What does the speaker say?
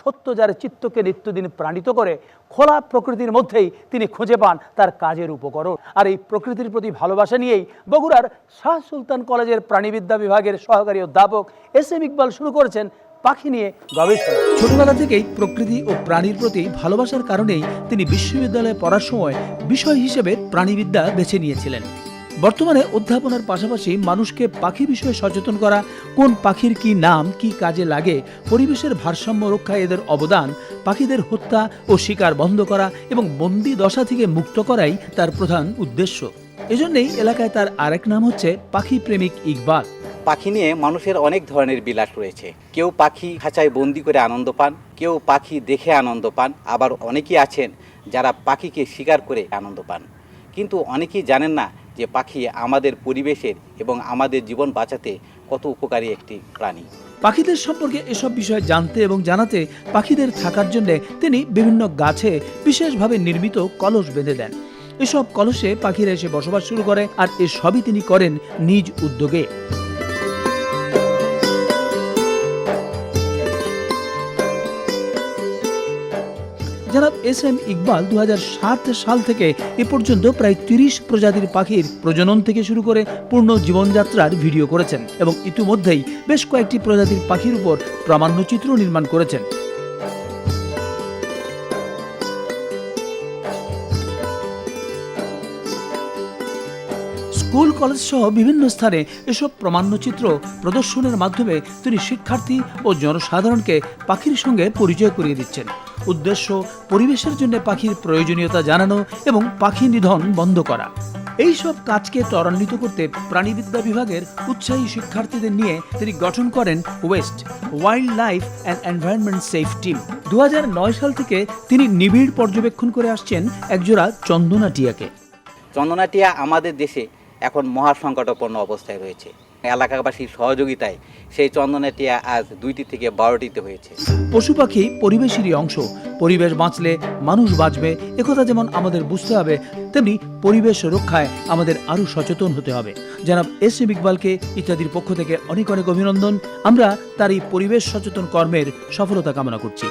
সত্য যার চিত্তকে নিত্যদিন প্রাণিত করে, খোলা প্রকৃতির মধ্যেই তিনি খুঁজে পান তার কাজের উপকরণ। আর এই প্রকৃতির প্রতি ভালোবাসা নিয়েই বগুড়ার শাহ সুলতান কলেজের প্রাণীবিদ্যা বিভাগের সহকারী অধ্যাপক এস.এম. ইকবাল শুরু করেছেন পাখি নিয়ে গবেষণা। ছোটবেলা থেকেই প্রকৃতি ও প্রাণীর প্রতি ভালোবাসার কারণেই তিনি বিশ্ববিদ্যালয়ে পড়ার সময় বিষয় হিসেবে প্রাণীবিদ্যা বেছে নিয়েছিলেন। বর্তমানে অধ্যাপনার পাশাপাশি মানুষকে পাখি বিষয়ে সচেতন করা, কোন পাখির কি নাম, কি কাজে লাগে, পরিবেশের ভারসাম্য রক্ষায় এদের অবদান, পাখিদের হত্যা ও শিকার বন্ধ করা এবং বন্দি দশা থেকে মুক্ত করাই তার প্রধান উদ্দেশ্য। এজন্যই এলাকায় তার আরেক নাম হচ্ছে পাখি প্রেমিক ইকবাল। পাখি নিয়ে মানুষের অনেক ধরনের বিলাস রয়েছে। কেউ পাখি খাঁচায় বন্দি করে আনন্দ পান, কেউ পাখি দেখে আনন্দ পান, আবার অনেকেই আছেন যারা পাখিকে শিকার করে আনন্দ পান। কিন্তু অনেকেই জানেন না যে পাখি আমাদের পরিবেশের এবং আমাদের জীবন বাঁচাতে কত উপকারী একটি প্রাণী। পাখিদের সম্পর্কে এসব বিষয় জানতে এবং জানাতে পাখিদের থাকার জন্য তিনি বিভিন্ন গাছে বিশেষভাবে নির্মিত কলস বেঁধে দেন। এসব কলসে পাখিরা এসে বসবাস শুরু করে, আর এসবই তিনি করেন নিজ উদ্যোগে। জনাব এস.এম. ইকবাল 2007 সাল থেকে এ পর্যন্ত প্রায় 30 প্রজাতির পাখির প্রজনন থেকে শুরু করে পূর্ণ জীবনযাত্রার ভিডিও করেছেন এবং ইতিমধ্যেই বেশ কয়েকটি প্রজাতির পাখির উপর প্রামাণ্যচিত্র নির্মাণ করেছেন। স্কুল, কলেজ সহ বিভিন্ন স্থানে এসব প্রামাণ্যচিত্র প্রদর্শনের মাধ্যমে তিনি শিক্ষার্থী ও জনসাধারণকে পাখির সঙ্গে পরিচয় করিয়ে দিচ্ছেন। উদ্দেশ্য পরিবেশের জন্য পাখির প্রয়োজনীয়তা জানানো এবং পাখি নিধন বন্ধ করা। এই সব কাজকে ত্বরান্বিত করতে প্রাণীবিদ্যা বিভাগের উৎসাহী শিক্ষার্থীদের নিয়ে তিনি গঠন করেন West, wild life and environment safe team. 2009 সাল থেকে তিনি নিবিড় পর্যবেক্ষণ করে আসছেন একজোড়া চন্দনা টিয়াকে। চন্দনা টিয়া আমাদের দেশে এখন মহা সংকটাপন্ন অবস্থায় রয়েছে। এলাকাবাসীর সহযোগিতায় সেই চন্দনা টিয়া আজ 2টি থেকে 12টিতে হয়েছে। পশু পাখি পরিবেশেরই অংশ। পরিবেশ বাঁচলে মানুষ বাঁচবে, একথা যেমন আমাদের বুঝতে হবে, তেমনি পরিবেশ রক্ষায় আমাদের আরো সচেতন হতে হবে। জনাব এস.এম. ইকবালকে ইত্যাদির পক্ষ থেকে অনেক অনেক অভিনন্দন। আমরা তার এই পরিবেশ সচেতন কর্মের সফলতা কামনা করছি।